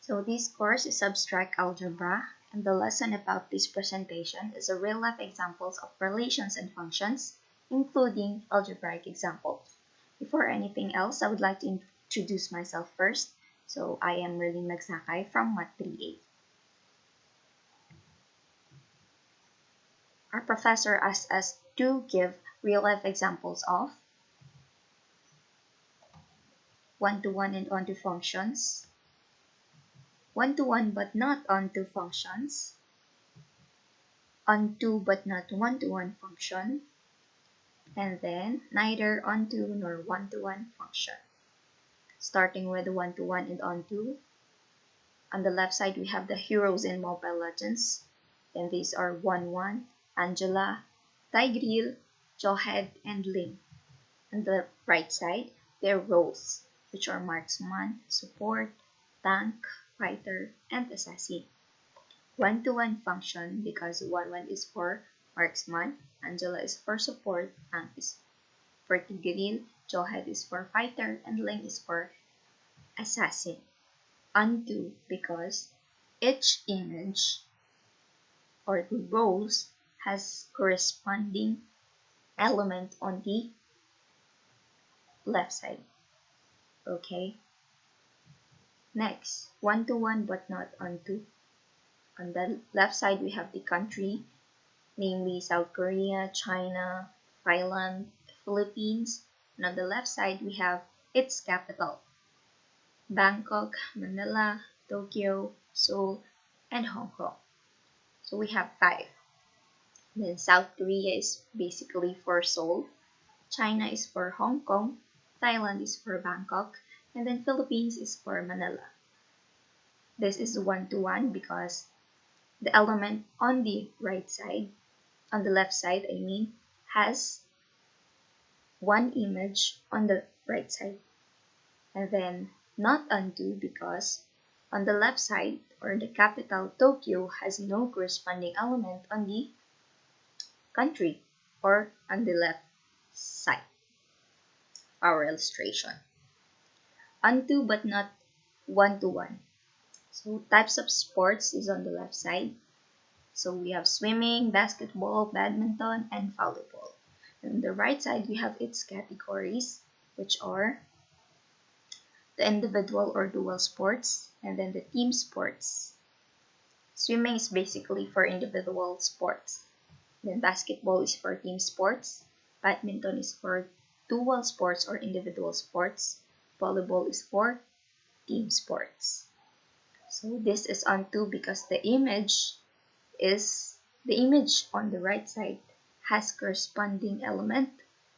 So this course is Abstract Algebra, and the lesson about this presentation is a real-life examples of relations and functions, including algebraic examples. Before anything else, I would like to introduce myself first. So I am Merlin Magsakay from Math 3A. Our professor asked us to give real-life examples of one-to-one and onto functions, one-to-one but not onto functions, onto but not one-to-one function, and then neither onto nor one-to-one function. Starting with one-to-one and onto, on the left side we have the heroes in Mobile Legends, and these are 1-1, Angela, Tigreal, Jawhead, and Link. On the right side, their roles, which are marksman, support, tank, fighter, and assassin. One-to-one function because 1-1 is for marksman, Angela is for support, tank is for Tigreal, Jawhead is for fighter, and Link is for assassin. Onto because each image or the roles has corresponding element on the left side. Okay. Next, one-to-one but not onto. On the left side, we have the country, namely South Korea, China, Thailand, Philippines. And on the left side, we have its capital, Bangkok, Manila, Tokyo, Seoul, and Hong Kong. So we have 5. Then South Korea is basically for Seoul, China is for Hong Kong, Thailand is for Bangkok, and then Philippines is for Manila. This is one-to-one because the element on the right side, on the left side, has one image on the right side. And then not onto because on the left side, or the capital Tokyo, has no corresponding element on the country or on the left side. Our illustration. Onto but not one-to-one. So types of sports is on the left side. So we have swimming, basketball, badminton, and volleyball. And on the right side, we have its categories, which are the individual or dual sports, and then the team sports. Swimming is basically for individual sports. Then basketball is for team sports. Badminton is for dual sports or individual sports. Volleyball is for team sports. So this is onto because the image on the right side has corresponding element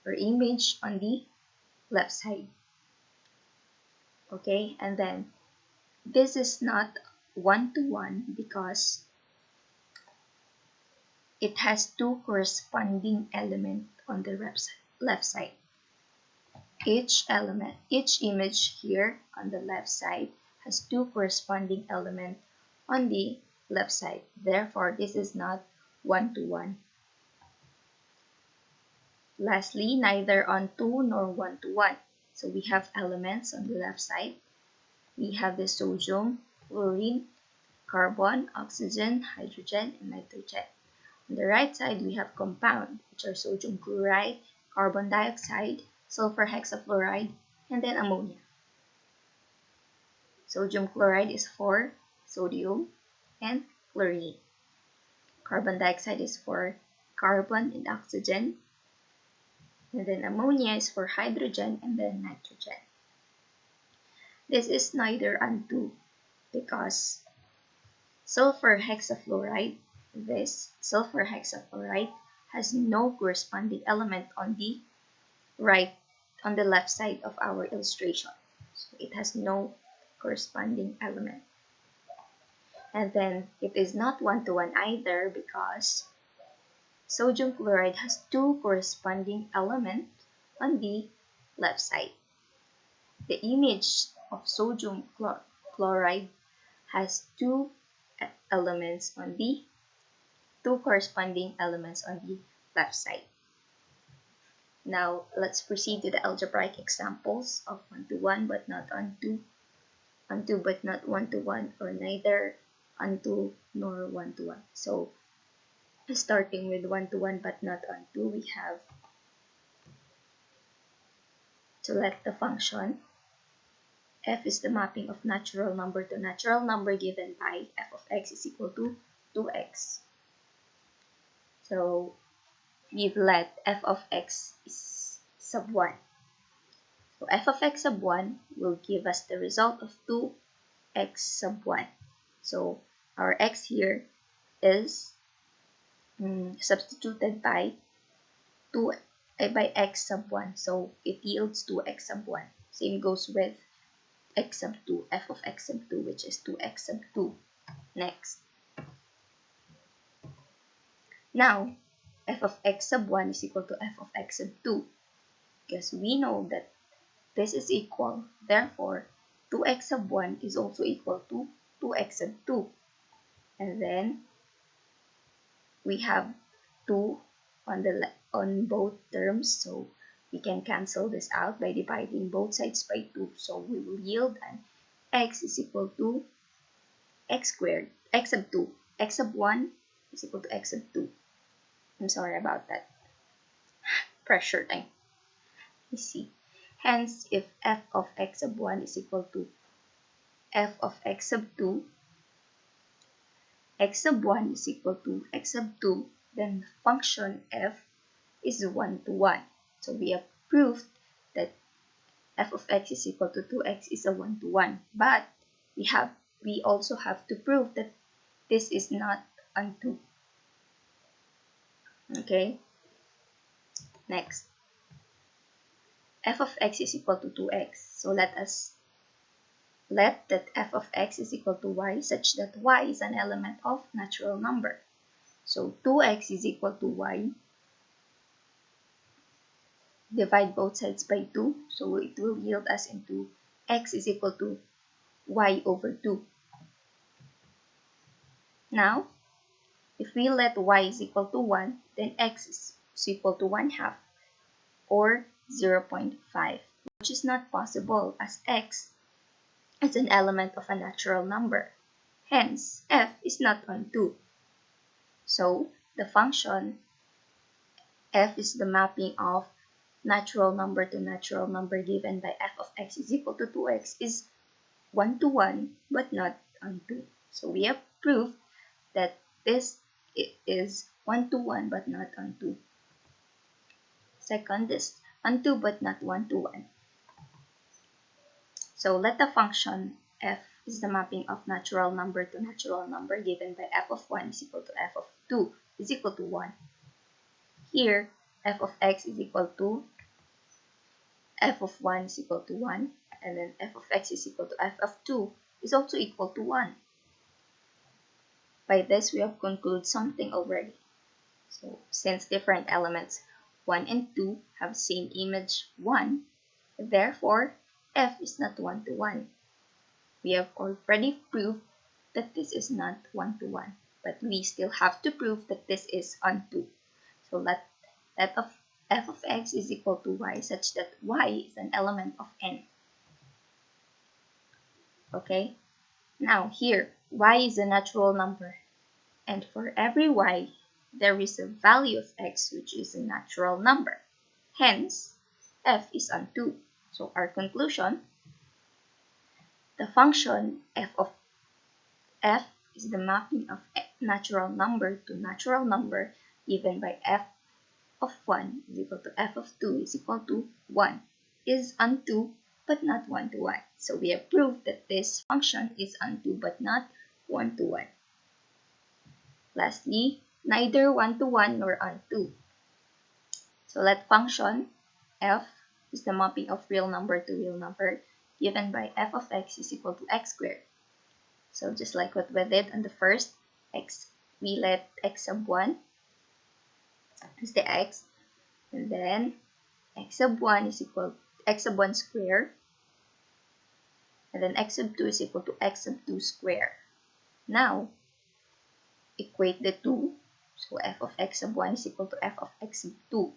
or image on the left side. Okay, and then this is not one-to-one because it has 2 corresponding elements on the left side. Each image here on the left side has 2 corresponding elements on the left side. Therefore, this is not one-to-one. Lastly, neither onto nor one-to-one. So we have elements on the left side. We have the sodium, fluorine, carbon, oxygen, hydrogen, and nitrogen. On the right side, we have compound, which are sodium chloride, carbon dioxide, sulfur hexafluoride, and then ammonia. Sodium chloride is for sodium and fluorine. Carbon dioxide is for carbon and oxygen. And then ammonia is for hydrogen and then nitrogen. This is neither onto because sulfur hexafluoride has no corresponding element on the left side of our illustration. So it has no corresponding element. And then it is not one-to-one either because sodium chloride has 2 corresponding elements on the left side. The image of sodium chloride has 2 corresponding elements on the left side. Now let's proceed to the algebraic examples of one-to-one but not onto onto but not 1 to 1, or neither onto nor 1 to 1. So starting with 1 to 1 but not onto, we have to let the function f is the mapping of natural number to natural number given by f of x is equal to 2x. So we've let f of x is sub 1. So f of x sub 1 will give us the result of 2x sub 1. So our x here is substituted by 2 by x sub 1. So it yields 2x sub 1. Same goes with x sub 2, f of x sub 2, which is 2x sub 2. Next. Now, f of x sub 1 is equal to f of x sub 2, because we know that this is equal. Therefore, 2x sub 1 is also equal to 2x sub 2. And then we have 2 on both terms, so we can cancel this out by dividing both sides by 2. So we will yield an x is equal to x squared, x sub 2. X sub 1 is equal to x sub 2. I'm sorry about that. Pressure time. You see. Hence, if f of x sub 1 is equal to f of x sub 2, x sub 1 is equal to x sub 2, then the function f is 1 to 1. So we have proved that f of x is equal to 2x is a 1 to 1. But we also have to prove that this is not onto. Okay? Next. F of x is equal to 2x. So let that f of x is equal to y such that y is an element of natural number. So 2x is equal to y. Divide both sides by 2. So it will yield us into x is equal to y over 2. Now, if we let y is equal to 1, then x is equal to 1/2 or 0.5, which is not possible as x is an element of a natural number. Hence, f is not onto. So, the function f is the mapping of natural number to natural number given by f of x is equal to 2x is 1 to 1 but not onto. So, we have proved that this is 1 to 1 but not onto. Second is onto but not 1 to 1. So let the function f is the mapping of natural number to natural number given by f of 1 is equal to f of 2 is equal to 1. Here, f of x is equal to f of 1 is equal to 1, and then f of x is equal to f of 2 is also equal to 1. By this, we have concluded something already. So, since different elements 1 and 2 have same image 1, therefore, f is not 1 to 1. We have already proved that this is not 1 to 1, but we still have to prove that this is onto. So let of f of x is equal to y such that y is an element of n. Okay? Now here, y is a natural number, and for every y, there is a value of x which is a natural number. Hence, f is onto. So our conclusion, the function f of f is the mapping of natural number to natural number given by f of 1 is equal to f of 2 is equal to 1 is onto but not 1 to 1. So we have proved that this function is onto but not 1 to 1. Lastly, neither 1 to 1 nor onto. So let function f is the mapping of real number to real number given by f of x is equal to x squared. So just like what we did on the first x, we let x sub 1 as the x, and then x sub 1 is equal to x sub 1 square, and then x sub 2 is equal to x sub 2 square. Now, equate the two. So f of x sub 1 is equal to f of x sub 2.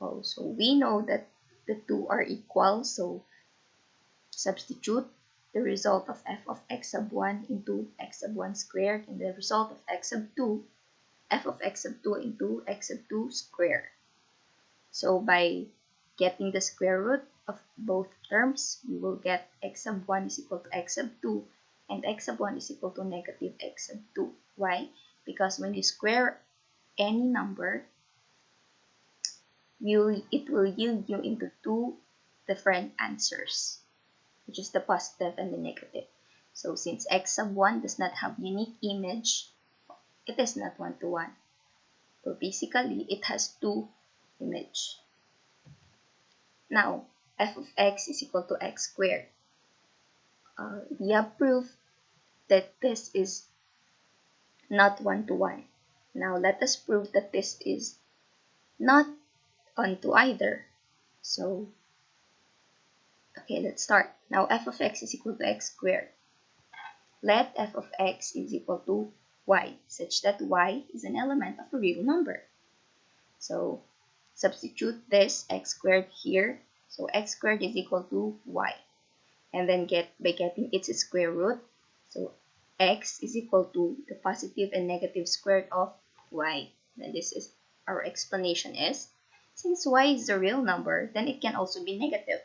Oh, so we know that the two are equal, so Substitute the result of f of x sub 1 into x sub 1 squared and the result of x sub 2, f of x sub 2 into x sub 2 squared. So by getting the square root of both terms, we will get x sub 1 is equal to x sub 2 and x sub 1 is equal to negative x sub 2. Why? Because when you square any number, it will yield you into two different answers, which is the positive and the negative. So since x sub 1 does not have unique image, it is not one-to-one. So basically, it has two image. Now, f of x is equal to x squared. We have proof that this is not one-to-one. Now, let us prove that this is not onto either. So, okay, let's start. Now, f of x is equal to x squared. Let f of x is equal to y, such that y is an element of a real number. So, substitute this x squared here. So, x squared is equal to y. And then by getting its square root, so x is equal to the positive and negative square root of y. Then this is our explanation is, since y is a real number, then it can also be negative.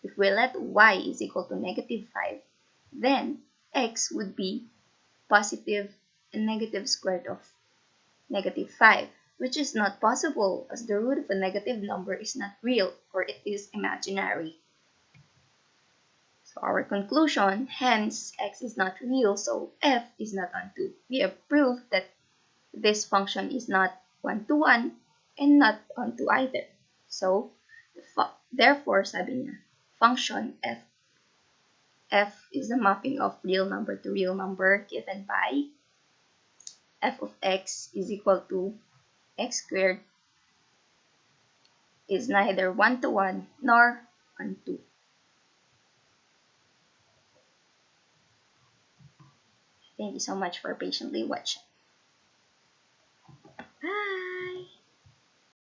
If we let y is equal to negative 5, then x would be positive and negative square root of negative 5, which is not possible as the root of a negative number is not real or it is imaginary. So our conclusion, hence x is not real, so f is not onto. We have proved that this function is not one-to-one and not onto either. So therefore, sabi niya, function f is the mapping of real number to real number given by f of x is equal to x squared is neither one-to-one nor onto. Thank you so much for patiently watching.